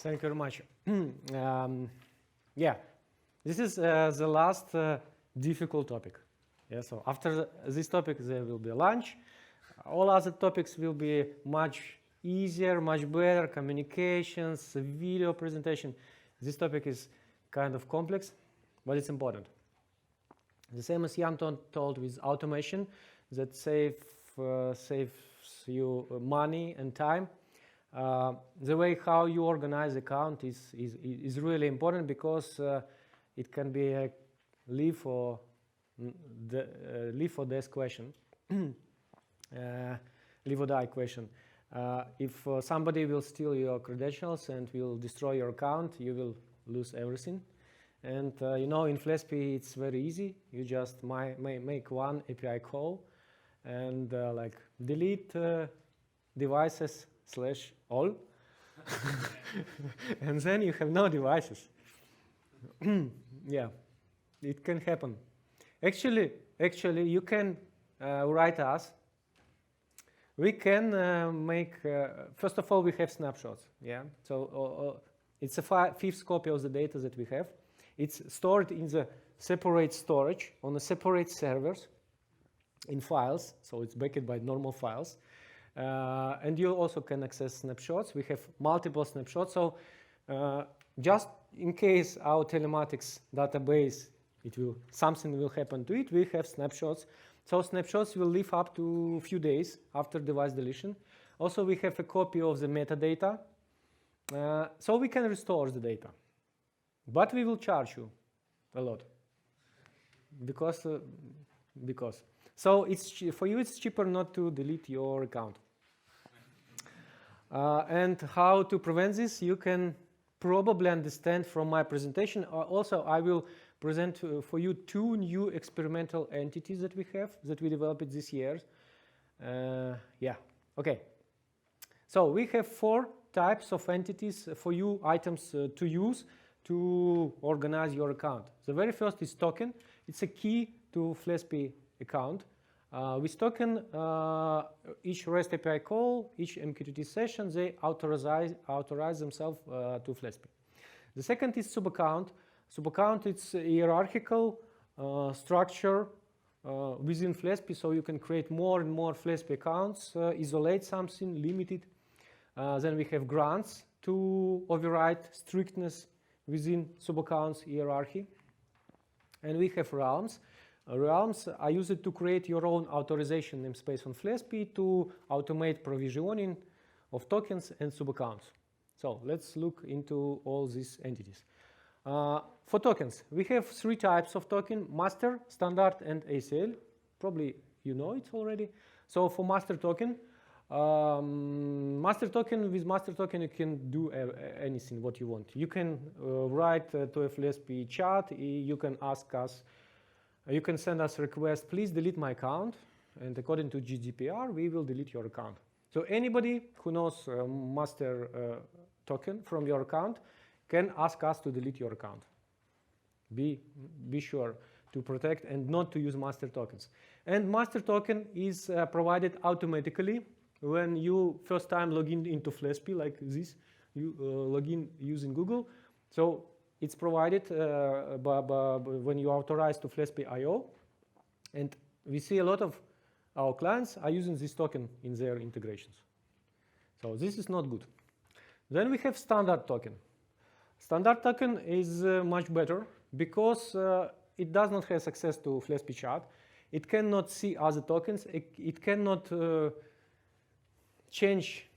Thank you very much. Yeah, this is the last difficult topic. Yeah, so after this topic, there will be lunch. All other topics will be much easier, much better, communications, video presentation. This topic is kind of complex, but it's important. The same as Jan told with automation that saves you money and time. The way how you organize account is really important because it can be a live or death question, live or die question. If somebody will steal your credentials and will destroy your account, you will lose everything. And you know, in flespi it's very easy. You just make one API call and like delete devices /all, and then you have no devices. Yeah, it can happen. Actually, you can write us. We can make. First of all, we have snapshots. Yeah, so it's a fifth copy of the data that we have. It's stored in the separate storage on the separate servers in files. So it's backed by normal files. And you also can access snapshots. We have multiple snapshots. So just in case our telematics database, something will happen to it, we have snapshots. So snapshots will live up to a few days after device deletion. Also, we have a copy of the metadata. So we can restore the data. But we will charge you a lot. Because. So for you, it's cheaper not to delete your account. And how to prevent this, you can probably understand from my presentation. Also, I will present for you 2 new experimental entities that we have, that we developed this year. Yeah, okay. So we have 4 types of entities for you, items to use to organize your account. The very first is token. It's a key to flespi account. With token, each REST API call, each MQTT session, they authorize themselves to flespi. The second is subaccount. Subaccount, it's a hierarchical structure within flespi, so you can create more and more flespi accounts, isolate something, limit it. Then we have grants to override strictness within subaccounts hierarchy. And we have realms. Realms are used to create your own authorization namespace on flespi to automate provisioning of tokens and subaccounts. So let's look into all these entities. For tokens, we have 3 types of token: master, standard, and ACL. Probably you know it already. So for master token, with master token you can do anything what you want. You can write to a flespi chat. You can ask us. You can send us a request, please delete my account, and according to GDPR, we will delete your account. So anybody who knows master token from your account can ask us to delete your account. Be sure to protect and not to use master tokens. And master token is provided automatically when you first time log in into flespi like this. You log in using Google. So it's provided when you authorize to flespi.io, and we see a lot of our clients are using this token in their integrations. So this is not good. Then we have standard token. Standard token is much better because it does not have access to flespi chat. It cannot see other tokens. It cannot change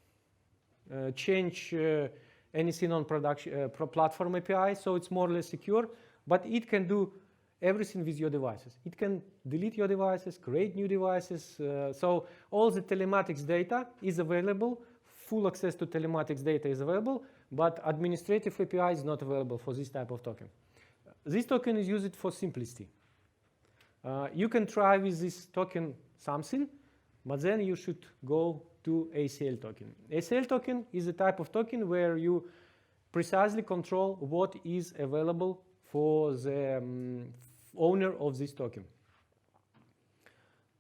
anything on production platform API, so it's more or less secure, but it can do everything with your devices. It can delete your devices, create new devices, so all the telematics data is available, full access to telematics data is available, but administrative API is not available for this type of token. This token is used for simplicity. You can try with this token something, but then you should go to ACL token. ACL token is a type of token where you precisely control what is available for the owner of this token.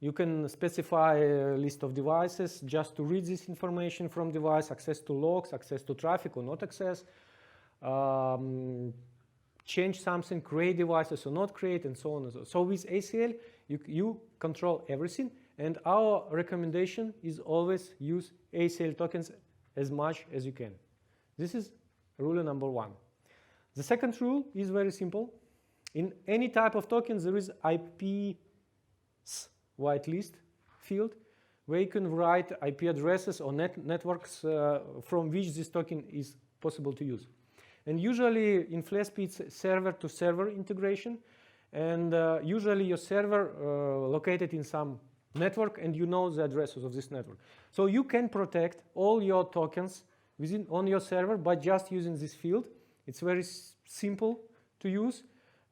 You can specify a list of devices just to read this information from device, access to logs, access to traffic or not access. change something, create devices or not create, and so on and so on. So with ACL, you control everything, and our recommendation is always use ACL tokens as much as you can. This is rule number 1. The second rule is very simple. In any type of tokens, there is IP's whitelist field where you can write IP addresses or networks from which this token is possible to use. And usually in flespi, it's server-to-server integration. And usually your server located in some network, and you know the addresses of this network. So you can protect all your tokens on your server by just using this field. It's very simple to use.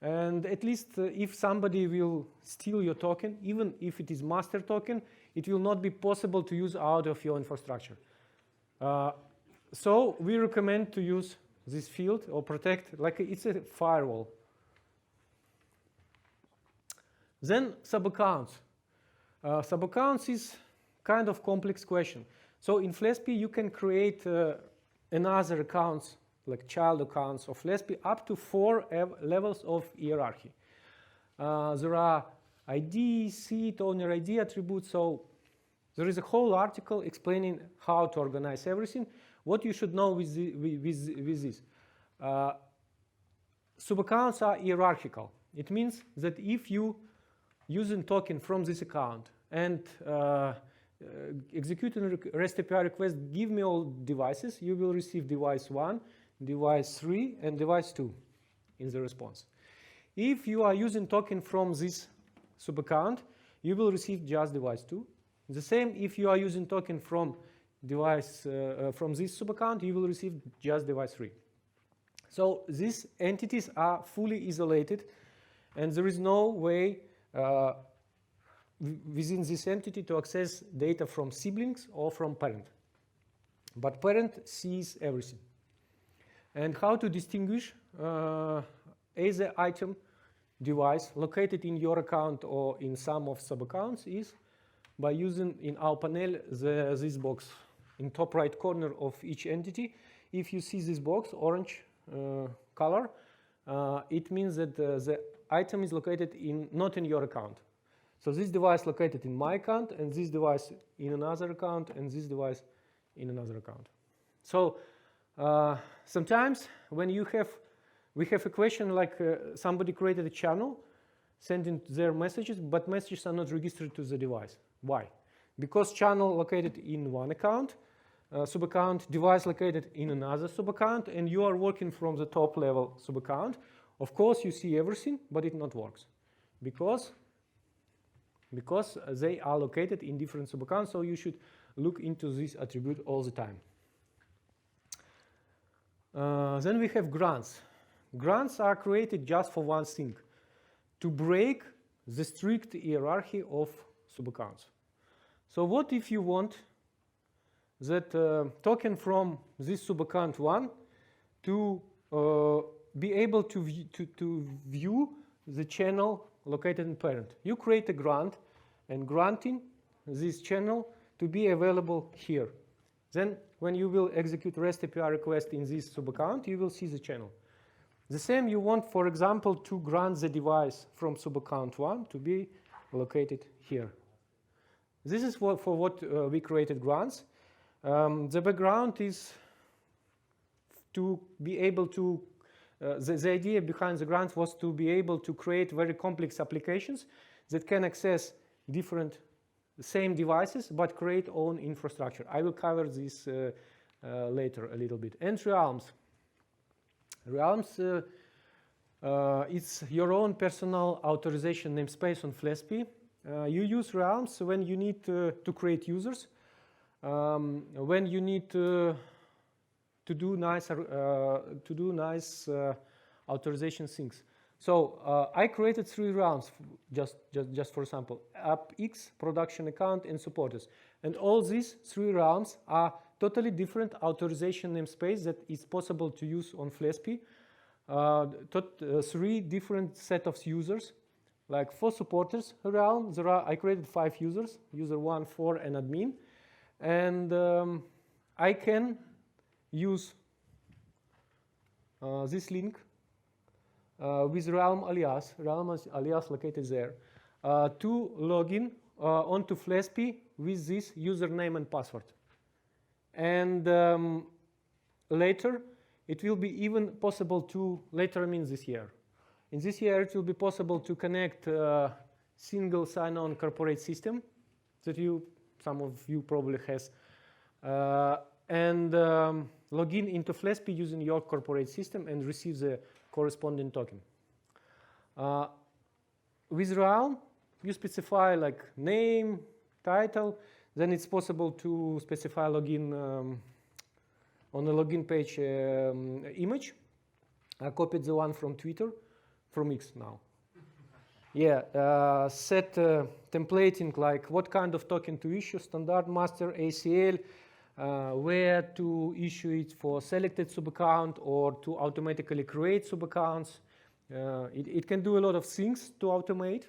And at least if somebody will steal your token, even if it is master token, it will not be possible to use out of your infrastructure. So we recommend to use this field or protect, like it's a firewall. Then sub-accounts. Sub-accounts is kind of complex question. So in flespi, you can create another accounts, like child accounts of flespi, up to 4 levels of hierarchy. There are ID, seed, owner ID attributes. So there is a whole article explaining how to organize everything. What you should know with this. Sub-accounts are hierarchical. It means that if you using token from this account and executing a REST API request, give me all devices, you will receive device 1, device 3, and device 2 in the response. If you are using token from this sub-account, you will receive just device 2. The same if you are using token from device from this sub-account, you will receive just device 3. So these entities are fully isolated, and there is no way within this entity to access data from siblings or from parent. But parent sees everything. And how to distinguish either item device located in your account or in some of sub-accounts is by using in our panel this box in top right corner of each entity. If you see this box, orange color, it means that the item is located not in your account. So this device located in my account, and this device in another account, and this device in another account. So sometimes when we have a question like somebody created a channel, sending their messages, but messages are not registered to the device. Why? Because channel located in one account, sub-account, device located in another sub-account, and you are working from the top level sub-account. Of course, you see everything, but it not works because they are located in different sub-accounts, so you should look into this attribute all the time. Then we have grants. Grants are created just for one thing, to break the strict hierarchy of sub-accounts. So what if you want that token from this sub-account 1 to be able to view the channel located in parent? You create a grant and granting this channel to be available here. Then when you will execute REST API request in this sub-account, you will see the channel. The same you want, for example, to grant the device from sub-account 1 to be located here. This is for what we created grants. The background is to be able to, the idea behind the grants was to be able to create very complex applications that can access different same devices but create own infrastructure. I will cover this later a little bit. And realms. Realms, it's your own personal authorization namespace on flespi. You use realms when you need to create users, when you need to do nice authorization things. So I created 3 realms just for example: AppX, production account, and supporters. And all these 3 realms are totally different authorization namespace that is possible to use on flespi. 3 different set of users. Like for supporters realm, I created 5 users: user 1, 4, and admin. And I can use this link with Realm alias located there, to log in onto flespi with this username and password. And later, it will be even possible to, later means this year. In this year, it will be possible to connect single sign-on corporate system that some of you probably has, and log in into flespi using your corporate system and receive the corresponding token. With Realm, you specify like name, title, then it's possible to specify login on the login page image. I copied the one from Twitter, from X now. Yeah, set templating like what kind of token to issue, standard, master, ACL, where to issue it for selected subaccount or to automatically create subaccounts. It can do a lot of things to automate.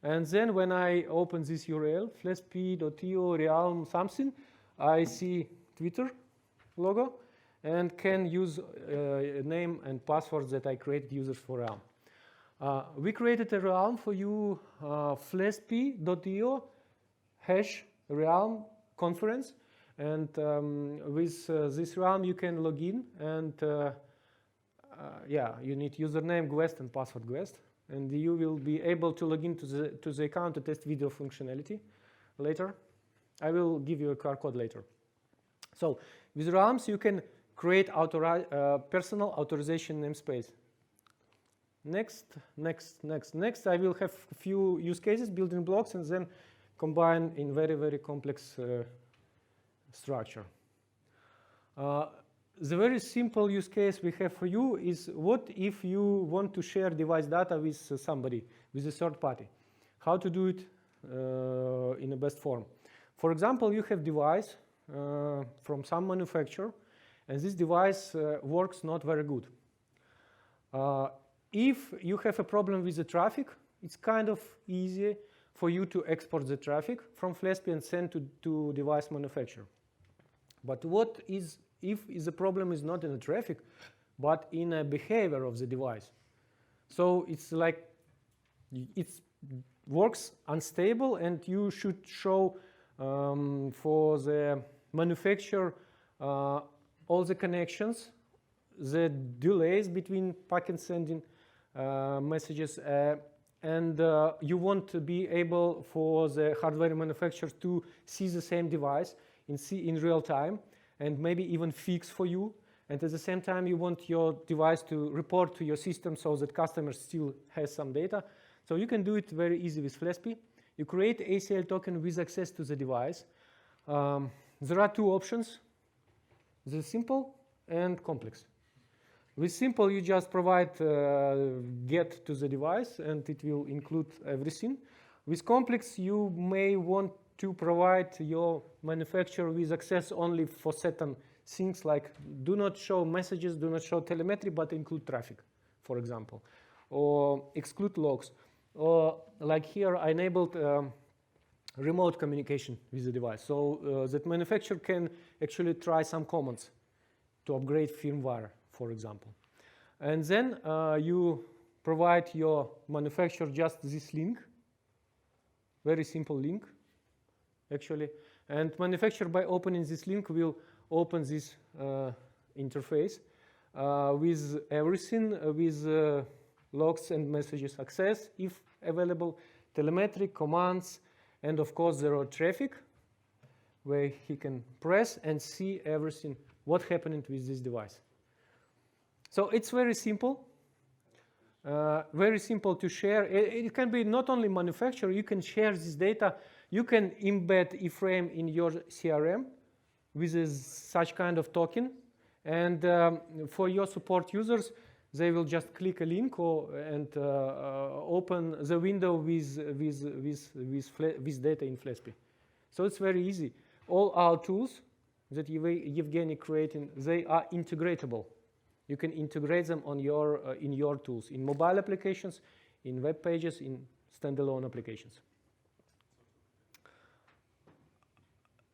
And then when I open this URL, flespi.io realm something, I see Twitter logo and can use name and passwords that I created users for Realm. We created a Realm for you, flespi.io #Realm conference. And with this Realm, you can log in and yeah, you need username guest and password guest. And you will be able to log into the account to test video functionality later. I will give you a QR code later. So with Realms, you can create personal authorization namespace. Next, I will have a few use cases, building blocks, and then combine in very, very complex structure. The very simple use case we have for you is what if you want to share device data with somebody, with a third party? How to do it in the best form? For example, you have device from some manufacturer, and this device works not very good. If you have a problem with the traffic, it's kind of easy for you to export the traffic from flespi and send to device manufacturer. But what is if the problem is not in the traffic, but in a behavior of the device? So it's like it works unstable, and you should show for the manufacturer all the connections, the delays between packet sending messages, and you want to be able for the hardware manufacturer to see the same device in real time, and maybe even fix for you. And at the same time, you want your device to report to your system so that customer still has some data. So you can do it very easy with flespi. You create ACL token with access to the device. There are two options, the simple and complex. With simple, you just provide get to the device, and it will include everything. With complex, you may want to provide your manufacturer with access only for certain things, like do not show messages, do not show telemetry, but include traffic, for example, or exclude logs. Or like here, I enabled remote communication with the device, so that manufacturer can actually try some commands to upgrade firmware, for example. And then you provide your manufacturer just this link, very simple link, actually. And manufacturer, by opening this link, will open this interface with everything, with logs and messages access, if available, telemetry, commands, and of course there are traffic, where he can press and see everything, what happened with this device. So it's very simple to share. It can be not only manufacturer, you can share this data. You can embed iframe in your CRM with such kind of token. And for your support users, they will just click a link and open the window with data in flespi. So it's very easy. All our tools that Evgeny creating, they are integratable. You can integrate them on in your tools, in mobile applications, in web pages, in standalone applications.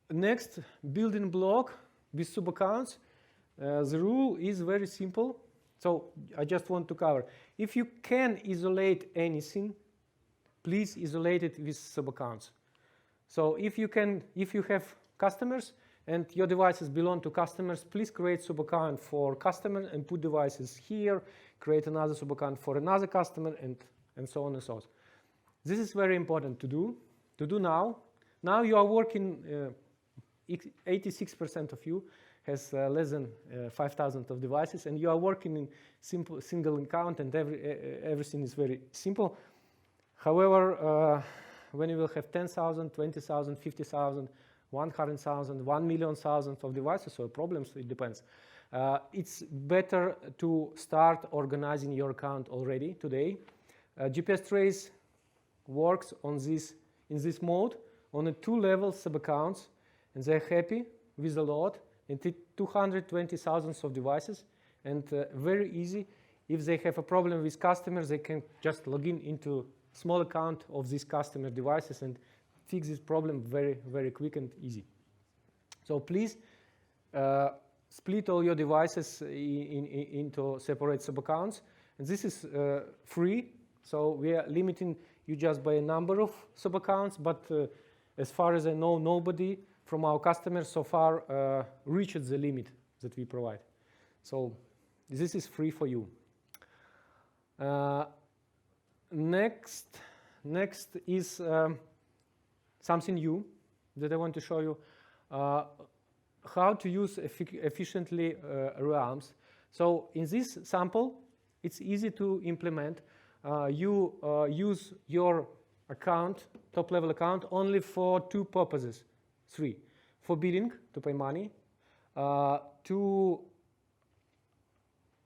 Next, building block with subaccounts. The rule is very simple. So I just want to cover. If you can isolate anything, please isolate it with sub-accounts. So if you have customers and your devices belong to customers, please create sub-account for customers and put devices here, create another sub-account for another customer, and so on and so on. This is very important to do now. Now you are working, 86% of you has less than 5,000 of devices, and you are working in single account, and everything is very simple. However, when you will have 10,000, 20,000, 50,000, 100,000, 1 million of devices or problems, it depends. It's better to start organizing your account already today. GPS Trace works on this in this mode on a 2-level sub-accounts, and they're happy with a lot. And 220,000 of devices, and very easy. If they have a problem with customers, they can just log in into small account of these customer devices and fix this problem very, very quick and easy. So please split all your devices into separate sub-accounts. And this is free, so we are limiting you just by a number of sub-accounts, but as far as I know, nobody from our customers so far reached the limit that we provide. So this is free for you. Next is something new that I want to show you, how to use efficiently realms. So in this sample, it's easy to implement. You use your account, top-level account, only for 2 purposes. 3, for billing, to pay money, to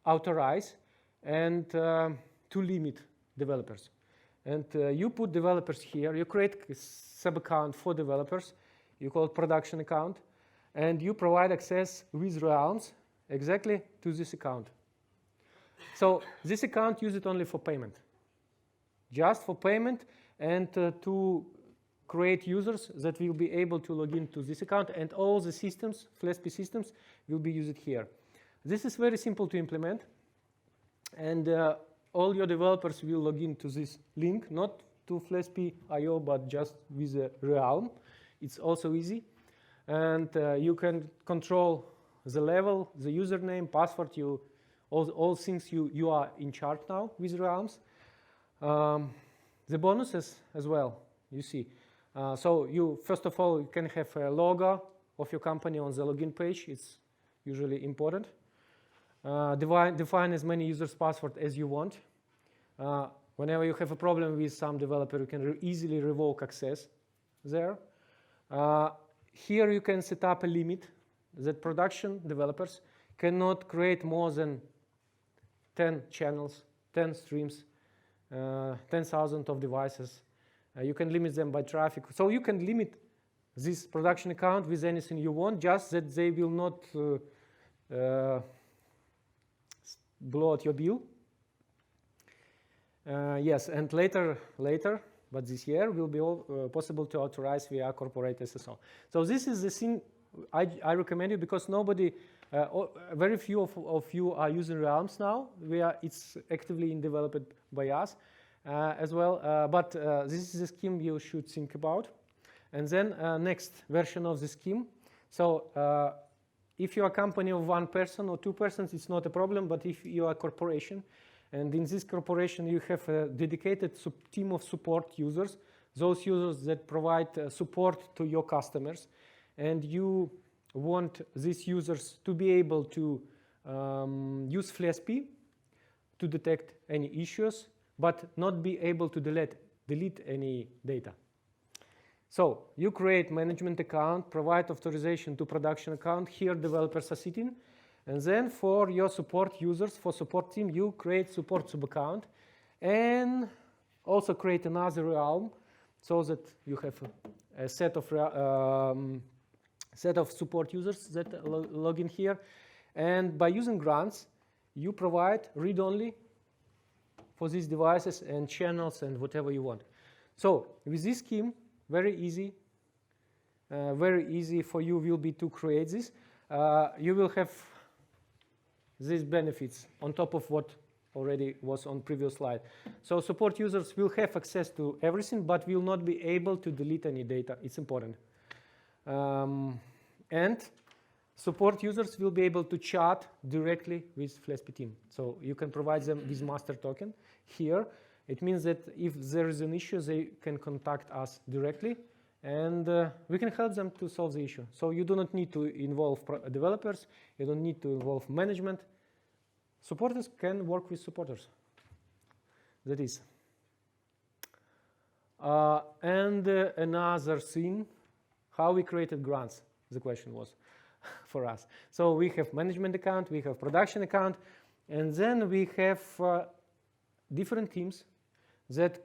authorize, and to limit developers. And you put developers here. You create a sub-account for developers. You call it production account. And you provide access with realms exactly to this account. So this account, use it only for payment. Just for payment and to create users that will be able to log into this account, and all the systems, flespi systems, will be used here. This is very simple to implement, and all your developers will log into this link, not to flespi.io, but just with a realm. It's also easy, and you can control the level, the username, password, all things you are in charge now with realms. The bonuses as well, you see. So you, first of all, you can have a logo of your company on the login page. It's usually important. Define as many users' password as you want. Whenever you have a problem with some developer, you can easily revoke access there. Here you can set up a limit that production developers cannot create more than 10 channels, 10 streams, 10,000 of devices. You can limit them by traffic. So you can limit this production account with anything you want, just that they will not blow out your bill. Yes, and later, but this year will be possible to authorize via corporate SSO. So this is the thing I recommend you, because very few of you are using realms now. It's actively developed by us. As well, but this is a scheme you should think about. And then next version of the scheme. So if you are a company of 1 person or 2 persons, it's not a problem. But if you are a corporation, and in this corporation you have a dedicated team of support users, those users that provide support to your customers, and you want these users to be able to use flespi to detect any issues, but not be able to delete any data. So you create management account, provide authorization to production account. Here developers are sitting. And then for your support users, for support team, you create support sub-account and also create another realm so that you have a set of support users that log in here. And by using grants, you provide read-only for these devices and channels and whatever you want. So with this scheme, very easy for you will be to create this. You will have these benefits on top of what already was on previous slide. So support users will have access to everything, but will not be able to delete any data. It's important. And support users will be able to chat directly with flespi team. So you can provide them with master token here. It means that if there is an issue, they can contact us directly, and we can help them to solve the issue. So you do not need to involve developers. You don't need to involve management. Supporters can work with supporters. That is. And another thing, how we created grants, the question was for us. So we have management account, we have production account, and then we have different teams that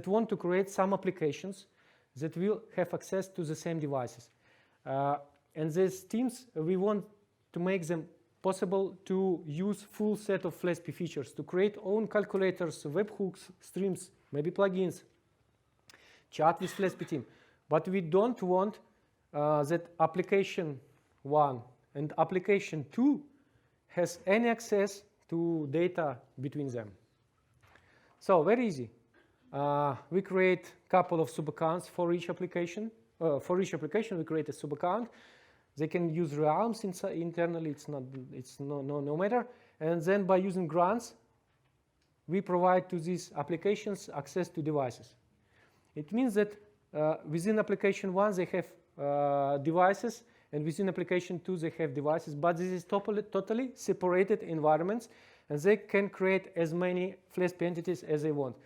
want to create some applications that will have access to the same devices. And these teams, we want to make them possible to use full set of flespi features, to create own calculators, webhooks, streams, maybe plugins, chat with flespi team. But we don't want that application 1 and application 2 has any access to data between them. So very easy. We create a couple of sub-accounts for each application. For each application, we create a sub-account. They can use realms internally. It's no matter. And then by using grants, we provide to these applications access to devices. It means that within application 1, they have devices, and within application 2, they have devices. But this is totally separated environments, and they can create as many flespi entities as they want.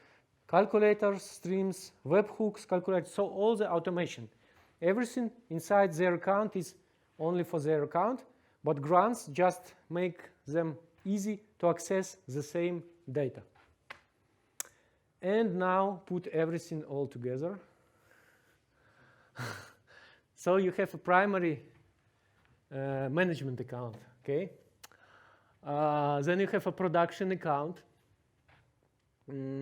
Calculators, streams, webhooks, calculators, so all the automation. Everything inside their account is only for their account, but grants just make them easy to access the same data. And now put everything all together. So you have a primary management account, okay? Then you have a production account,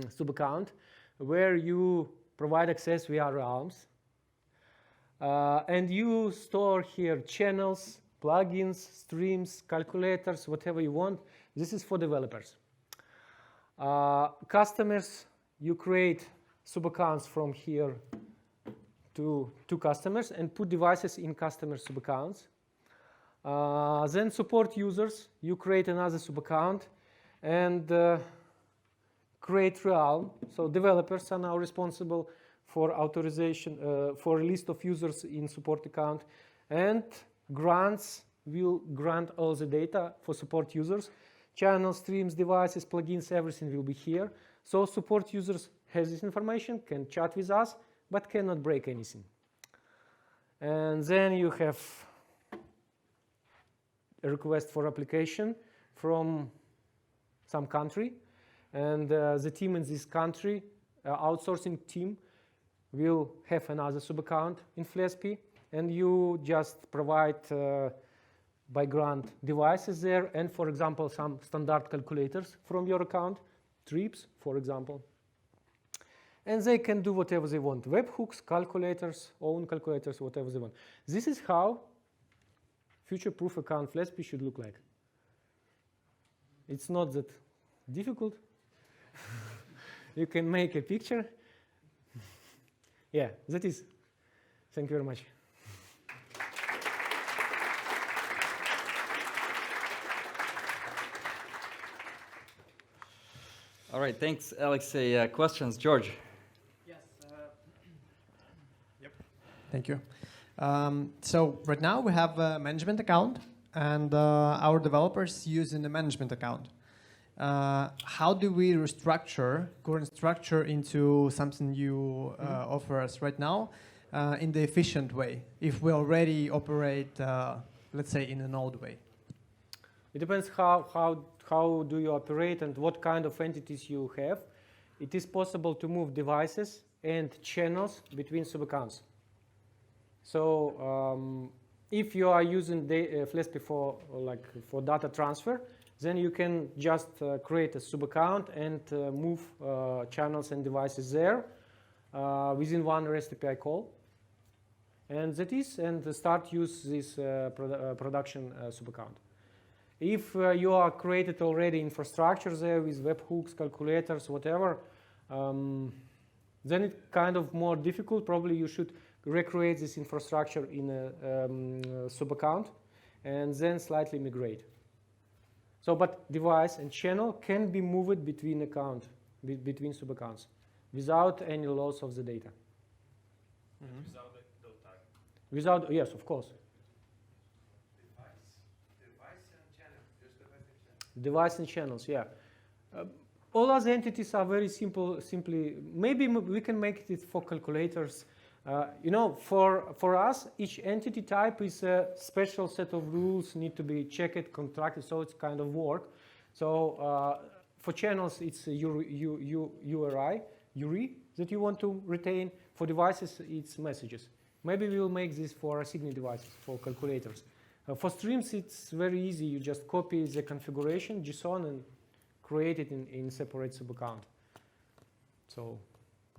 sub-account, where you provide access via realms. And you store here channels, plugins, streams, calculators, whatever you want. This is for developers. Customers, you create sub-accounts from here to customers and put devices in customer sub-accounts. Then support users, you create another sub-account and create realm. So developers are now responsible for authorization, for a list of users in support account, and grants will grant all the data for support users. Channels, streams, devices, plugins, everything will be here. So support users has this information, can chat with us, but cannot break anything. And then you have a request for application from some country, and the team in this country, outsourcing team, will have another sub-account in flespi, and you just provide by grant devices there, and for example some standard calculators from your account, trips for example, and they can do whatever they want, webhooks, calculators, own calculators, whatever they want. This is how future-proof account flespi should look like. It's not that difficult. You can make a picture. Yeah, that is. Thank you very much. All right, thanks, Aliaksei. Questions, George? Yes. Yep. Thank you. So right now we have a management account, and our developers using the management account. How do we restructure current structure into something you offer us right now in the efficient way, if we already operate, let's say, in an old way? It depends how do you operate and what kind of entities you have. It is possible to move devices and channels between sub-accounts. So if you are using flespi for data transfer, then you can just create a sub-account and move channels and devices there within one REST API call. And that is, and start use this production sub-account. If you are created already infrastructure there with webhooks, calculators, whatever, then it's kind of more difficult. Probably you should recreate this infrastructure in a sub-account and then slightly migrate. So, but device and channel can be moved between between sub-accounts without any loss of the data. Mm-hmm. Without the tag. Without, yes, of course. Device and channel. Just device and channel. Device and channels, yeah. All other entities are very simple. Simply, maybe we can make it for calculators. You know, for us, each entity type is a special set of rules need to be checked, contracted, so it's kind of work. So for channels, it's URI that you want to retain. For devices, it's messages. Maybe we will make this for Signet devices, for calculators. For streams, it's very easy. You just copy the configuration, JSON, and create it in separate sub-account. So.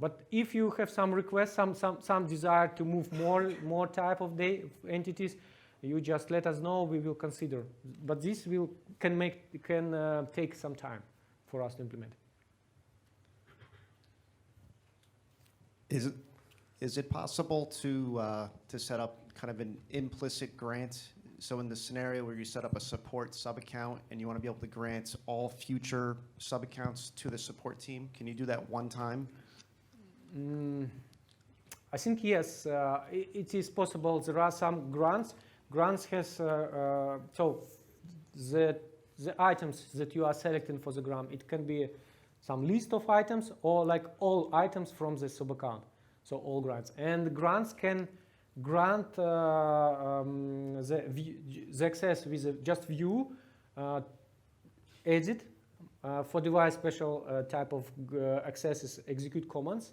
But if you have some requests, some desire to move more type of entities, you just let us know. We will consider. But this can take some time for us to implement. Is it possible to set up kind of an implicit grant? So in the scenario where you set up a support sub-account and you want to be able to grant all future sub-accounts to the support team, can you do that one time? I think yes, it is possible. There are some grants. Grants has so the items that you are selecting for the grant. It can be some list of items or like all items from the sub account. So all grants, and grants can grant the access with just view, edit. For device special type of accesses, execute commands.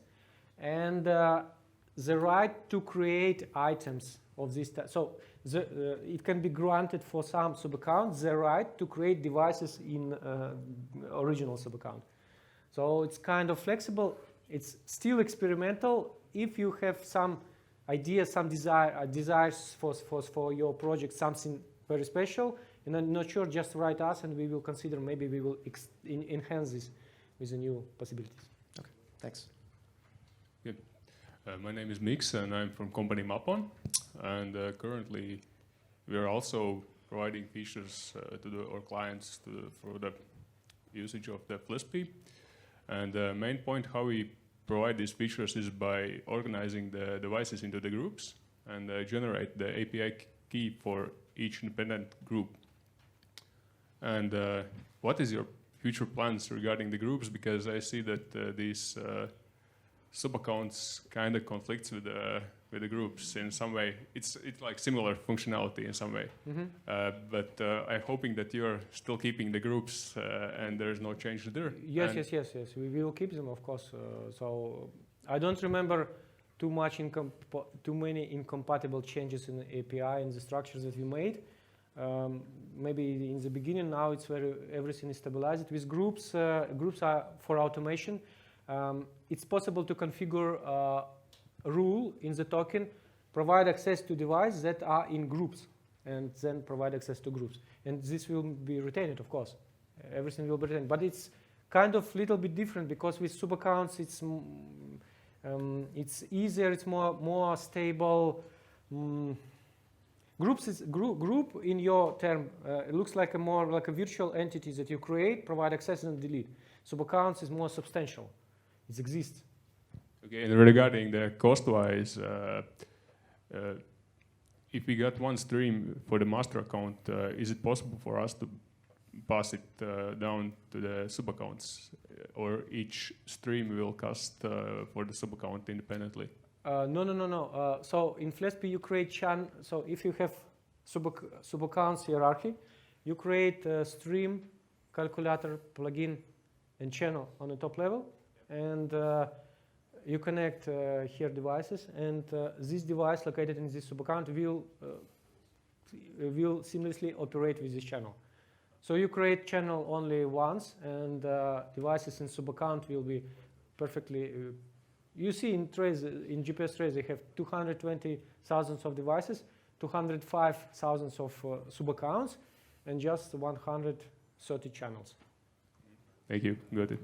And the right to create items of this type. So it can be granted for some sub-accounts the right to create devices in original sub-account. So it's kind of flexible. It's still experimental. If you have some ideas, some desires for your project, something very special, and I'm not sure, just write us and we will consider, maybe we will enhance this with the new possibilities. Okay, thanks. Good. My name is Mix and I'm from company Mapon. And currently we are also providing features to our clients for the usage of the flespi. And the main point how we provide these features is by organizing the devices into the groups and generate the API key for each independent group. And what is your future plans regarding the groups? Because I see that these sub-accounts kind of conflicts with the groups in some way. It's like similar functionality in some way. Mm-hmm. But I'm hoping that you're still keeping the groups and there's no change there. Yes. We will keep them, of course. So I don't remember too many incompatible changes in the API and the structures that we made. Maybe in the beginning, now it's everything is stabilized. With groups, groups are for automation. It's possible to configure a rule in the token, provide access to devices that are in groups, and then provide access to groups. And this will be retained, of course. Everything will be retained. But it's kind of a little bit different because with sub-accounts, it's easier, it's more stable. Groups is group in your term. It looks like more like a virtual entity that you create, provide access, and delete. Sub-accounts is more substantial. It exists. Okay, and regarding the cost-wise, if we got one stream for the master account, is it possible for us to pass it down to the sub-accounts, or each stream will cost for the sub-account independently? No. So in flespi you create so if you have sub-accounts hierarchy, you create a stream, calculator, plugin, and channel on the top level, and you connect here devices, and this device located in this sub-account will seamlessly operate with this channel. So you create channel only once, and devices in sub-account will be perfectly. You see in trace, in GPS trace, they have 220,000 of devices, 205,000 of sub-accounts, and just 130 channels. Thank you. Got it.